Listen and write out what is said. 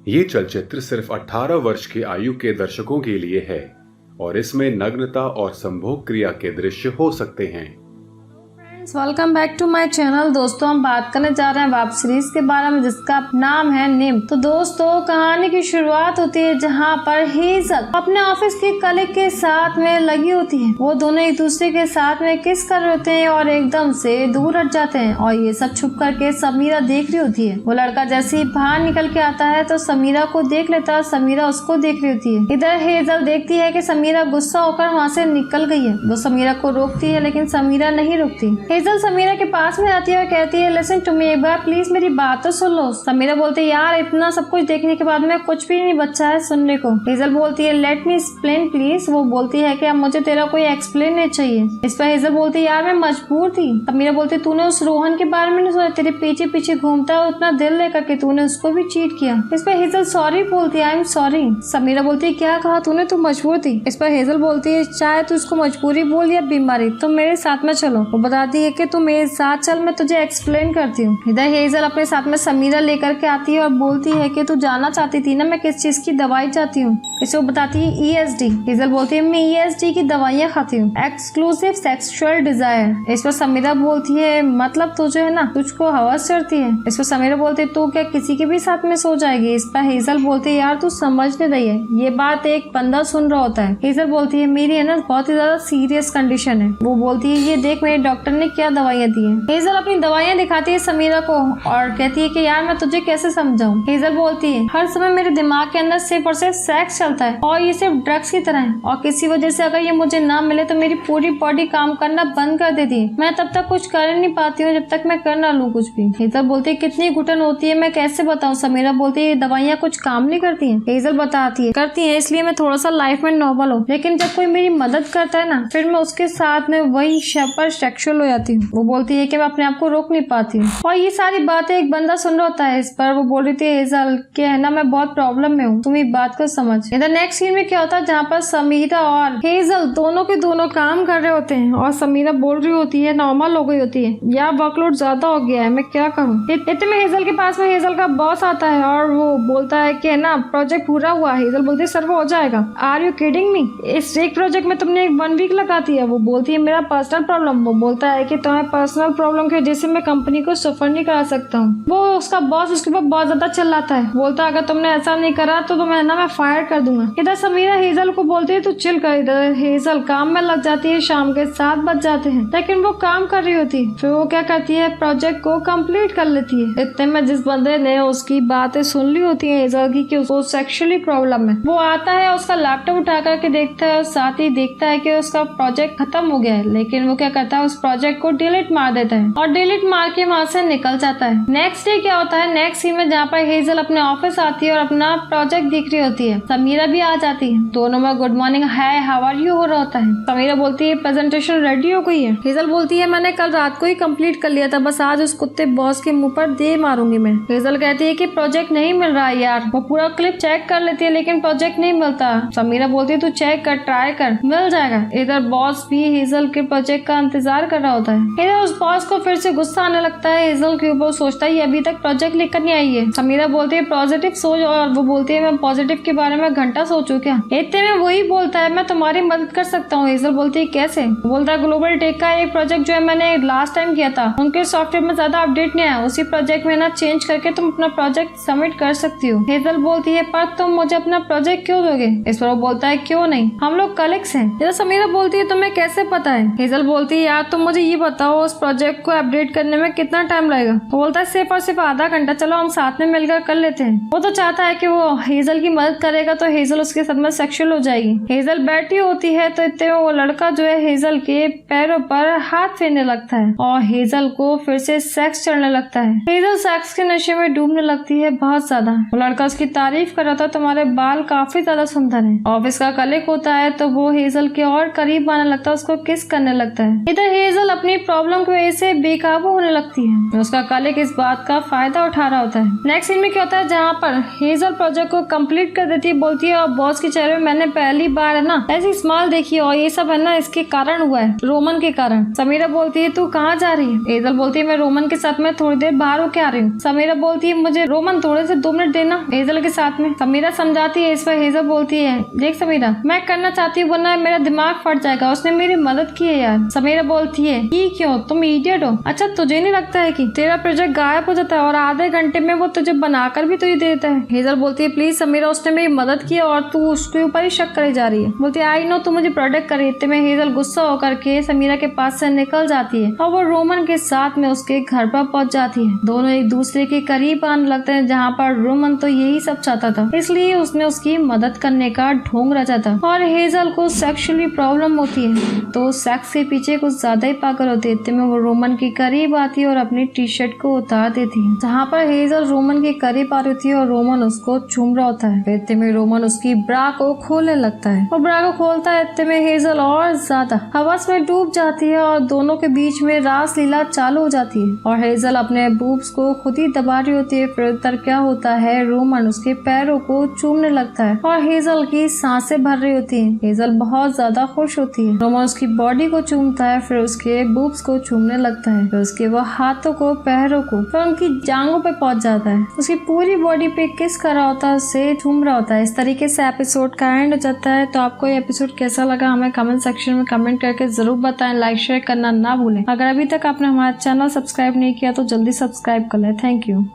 ये चलचित्र सिर्फ 18 वर्ष की आयु के दर्शकों के लिए है और इसमें नग्नता और संभोग क्रिया के दृश्य हो सकते हैं। Welcome back to my channel. दोस्तों, हम बात करने जा रहे हैं वेब सीरीज के बारे में जिसका नाम है निम। तो दोस्तों, कहानी की शुरुआत होती है जहां पर हेजल अपने ऑफिस के कलीग के साथ में लगी होती है। वो दोनों एक दूसरे के साथ में किस कर रहे होते हैं और एकदम से दूर हट जाते हैं और ये सब छुप करके समीरा देख रही होती है। वो लड़का जैसे ही बाहर निकल के आता है तो समीरा को देख लेता है, समीरा उसको देख रही होती है। इधर हेजल देखती है कि समीरा गुस्सा होकर वहाँ से निकल गई है। वो समीरा को रोकती है लेकिन समीरा नहीं रुकती। हेजल समीरा के पास में आती है और कहती है, लिसन टू मी, एक बार प्लीज मेरी बात तो सुन लो। समीरा बोलती है, यार इतना सब कुछ देखने के बाद में कुछ भी नहीं बचा है सुनने को। हेजल बोलती है, लेट मी एक्सप्लेन प्लीज। वो बोलती है कि अब मुझे तेरा कोई एक्सप्लेन नहीं चाहिए। इस पर हेजल बोलती है, यार मैं मजबूर थी। समीरा बोलती है, तूने उस रोहन के बारे में नहीं सोचा? तेरे पीछे पीछे घूमता है उतना दिल लेकर के तूने उसको भी चीट किया। इस पर हेजल सॉरी बोलती है, आई एम सॉरी। समीरा बोलती है, क्या कहा तूने? तू मजबूर थी। इस पर हेजल बोलती है, चाहे तू इसको मजबूरी बोल या बीमारी, तुम मेरे साथ में चलो। वो बताती है कि तू मेरे साथ चल, मैं तुझे एक्सप्लेन करती हूँ। इधर हेजल अपने साथ में समीरा लेकर के आती है और बोलती है कि तू जानना चाहती थी ना मैं किस चीज की दवाई चाहती हूँ। इसे वो बताती है ESD। हेजल बोलती है, मैं ESD की दवाइयाँ खाती हूँ, एक्सक्लूसिव सेक्सुअल डिजायर। इस पर समीरा बोलती है, मतलब तुझे है ना, तुझको हवस चढ़ती है। इस पर समीरा बोलती है, तू क्या किसी के भी साथ में सो जाएगी? इस पर हेजल बोलती है, यार तू समझ नहीं रही है, ये बात एक बंदा सुन रहा होता है। हेजल बोलती है, मेरी है ना बहुत ही ज्यादा सीरियस कंडीशन है। वो बोलती है, ये देख मेरे डॉक्टर ने क्या दवाइयाँ दी है। हेजल अपनी दवाइयाँ दिखाती है समीरा को और कहती है कि यार मैं तुझे कैसे समझाऊं। हेजल बोलती है, हर समय मेरे दिमाग के अंदर सिर्फ और सिर्फ सेक्स चलता है और ये सिर्फ ड्रग्स की तरह है और किसी वजह से अगर ये मुझे ना मिले तो मेरी पूरी बॉडी काम करना बंद कर देती है। मैं तब तक कुछ कर नहीं पाती हूँ जब तक मैं कर ना लूँ कुछ भी। हेजल बोलती है, कितनी घुटन होती है मैं कैसे बताऊँ? समीरा बोलती है, ये दवाइयाँ कुछ काम नहीं करती है। हेजल बताती है, करती है, इसलिए मैं थोड़ा सा लाइफ में नॉर्मल हूँ, लेकिन जब कोई मेरी मदद करता है ना फिर मैं उसके साथ में वही पर सेक्सुअल हो जाती हूँ। वो बोलती है कि मैं अपने आप को रोक नहीं पाती हूँ और ये सारी बातें एक बंदा सुन रहा होता है। इस पर वो बोल रही थी, हेजल के है ना मैं बहुत प्रॉब्लम में हूँ, तुम इस बात को समझ। इधर नेक्स्ट सीन में क्या होता है जहाँ पर समीरा और हेजल दोनों के दोनों काम कर रहे होते हैं और समीरा बोल रही होती है, नॉर्मल हो गई होती है, यार वर्कलोड ज्यादा हो गया है, मैं क्या करूँ। इतने में हेजल के पास में हेजल का बॉस आता है और वो बोलता है कि ना प्रोजेक्ट पूरा हुआ। हेजल बोलती है, सर वो हो जाएगा। Are you kidding me? इस एक प्रोजेक्ट में तुमने 1 वीक लगा दिया। वो बोलती है, मेरा पर्सनल प्रॉब्लम। वो बोलता है कि तुम्हारे पर्सनल प्रॉब्लम की वजह से मैं कंपनी को सफर नहीं करा सकता हूँ। वो उसका बॉस उसके ऊपर बहुत ज्यादा चिल्लाता है, बोलता है अगर तुमने ऐसा नहीं करा तो तुम्हें ना मैं फायर कर दूंगा। इधर समीरा हेजल को बोलती है, तू चिल कर। इधर हेजल काम में लग जाती है, शाम के 7 बज जाते हैं लेकिन वो काम कर रही होती है। फिर वो क्या करती है, प्रोजेक्ट को कंप्लीट कर लेती है। इतने में जिस बंदे ने उसकी बातें सुन ली होती है हेजल की कि उसको सेक्सुअली प्रॉब्लम है, वो आता है, उसका लैपटॉप उठा करके देखता है और साथ ही देखता है कि उसका प्रोजेक्ट खत्म हो गया है। लेकिन वो क्या करता है, उस प्रोजेक्ट को डिलीट मार देता है और डिलीट मार के वहाँ से निकल जाता है। नेक्स्ट डे क्या होता है, नेक्स्ट सीन में जहाँ पर हेजल अपने ऑफिस आती है और अपना प्रोजेक्ट दिख रही होती है। समीरा भी आ जाती है, दोनों में good morning, hi, how are you हो रहा होता है। समीरा बोलती है, प्रेजेंटेशन रेडी हो गई है। हेजल बोलती है, मैंने कल रात को ही कंप्लीट कर लिया था, बस आज उस कुत्ते बॉस के मुंह पर दे मारूंगी मैं। हेजल कहती है कि प्रोजेक्ट नहीं मिल रहा है यार। वो पूरा क्लिप चेक कर लेती है लेकिन प्रोजेक्ट नहीं मिलता। समीरा बोलती है, तू चेक कर, ट्राई कर, मिल जाएगा। इधर बॉस भी हेजल के प्रोजेक्ट का इंतजार कर रहा होता है। इधर उस बॉस को फिर से गुस्सा आने लगता है हेजल के ऊपर। सोचता है अभी तक प्रोजेक्ट लेकर नहीं आई है। समीरा बोलती है, पॉजिटिव सोच, और वो बोलती है, मैं पॉजिटिव के बारे में घंटा सोचूं क्या? इतने में वही बोलता है, मैं तुम्हारी मदद कर सकता हूँ। हेजल बोलती है, कैसे? बोलता है, ग्लोबल टेक का एक प्रोजेक्ट जो है मैंने लास्ट टाइम किया था, उनके सॉफ्टवेयर में ज्यादा अपडेट नहीं आया, उसी प्रोजेक्ट में ना चेंज करके तुम अपना प्रोजेक्ट सबमिट कर सकती हो। हेजल बोलती है, पर तुम मुझे अपना प्रोजेक्ट क्यों दोगे? इस पर वो बोलता है, क्यों नहीं, हम लोग कलीग्स हैं। इधर समीरा बोलती है, तुम्हें कैसे पता है? हेजल बोलती है, यार तुम मुझे ये बताओ उस प्रोजेक्ट को अपडेट करने में कितना टाइम लगेगा? वो बोलता है, सिर्फ और सिर्फ आधा घंटा, चलो हम साथ में मिलकर कर लेते हैं। वो तो चाहता है कि वो हेजल की मदद करेगा तो हेजल उसके साथ में सेक्सुअल हो जाएगी। हेजल बैठी होती है तो इतने वो लड़का जो है हेजल के पैरों पर हाथ फेरने लगता है और हेजल को फिर से सेक्स चढ़ने लगता है। हेजल सेक्स के नशे में डूबने लगती है बहुत ज्यादा। वो लड़का उसकी तारीफ कर रहा था, तुम्हारे बाल काफी ज्यादा सुंदर है। ऑफिस का कलीग होता है तो वो हेजल के और करीब आने लगता है, उसको किस करने लगता है। इधर हेजल अपने अपनी प्रॉब्लम की वजह से बेकाबू होने लगती है। उसका कलीग इस बात का फायदा उठा रहा होता है। नेक्स्ट सीन में क्या होता है, जहाँ पर हेजल प्रोजेक्ट को कंप्लीट कर देती है, बोलती है और बॉस के चेहरे में मैंने पहली बार है ना ऐसी स्माइल देखी और ये सब है ना इसके कारण हुआ है, रोमन के कारण। समीरा बोलती है तू कहाँ जा रही है? हेजल बोलती है मैं रोमन के साथ में थोड़ी देर बाहर होके आ रही हूँ। समीरा बोलती है मुझे रोमन थोड़े से 2 मिनट देना हेजल के साथ में। समीरा समझाती है, इस पर हेजल बोलती है देख समीरा मैं करना चाहती हूँ वरना मेरा दिमाग फट जाएगा, उसने मेरी मदद की है यार। समीरा बोलती है ये क्यों, तुम इडियट हो? अच्छा तुझे नहीं लगता है कि तेरा प्रोजेक्ट गायब हो जाता है और आधे घंटे में वो तुझे बनाकर भी तुझे देता है? हेजल बोलती है प्लीज समीरा उसने मेरी मदद की और तू उसके ऊपर ही शक करे जा रही है। बोलती है आई नो तू मुझे प्रोटेक्ट कर रही है। में हेजल गुस्सा होकर के समीरा के पास से निकल जाती है और वो रोमन के साथ में उसके घर पर पहुंच जाती है। दोनों एक दूसरे के करीब आने लगते हैं, जहाँ पर रोमन तो यही सब चाहता था, इसलिए उसने उसकी मदद करने का ढोंग रचा था। और हेजल को सेक्सुअली प्रॉब्लम होती है तो सेक्स के पीछे कुछ ज्यादा ही पागल होती है। इतने में वो रोमन के करीब आती है और अपनी टी शर्ट को उतार देती है, जहाँ पर हेजल रोमन के करीब आ रही थी और रोमन उसको चूम रहा होता है। इतने में रोमन उसकी ब्रा को खोलने लगता है और ब्रा को खोलता है। इतने में हेजल और ज्यादा हवस में डूब जाती है और दोनों के बीच में रास लीला चालू हो जाती है और हेजल अपने बूब्स को खुद ही दबा रही होती है। फिर उधर क्या होता है, रोमन उसके पैरों को चूमने लगता है और हेजल की सांसें भर रही होती है। हेजल बहुत ज्यादा खुश होती है। रोमन उसकी बॉडी को चूमता है, फिर उसके बूब्स को चूमने लगता है, फिर उसके वो हाथों को, पैरों को, फिर उनकी जांघों पे पहुंच जाता है, उसकी पूरी बॉडी पे किस कर रहा होता है, उससे चूम रहा होता है। इस तरीके से एपिसोड का एंड हो जाता है। तो आपको ये एपिसोड कैसा लगा हमें कमेंट सेक्शन में कमेंट करके जरूर बताएं। लाइक शेयर करना ना भूलें। अगर अभी तक आपने हमारा चैनल सब्सक्राइब नहीं किया तो जल्दी सब्सक्राइब कर लें। Thank you.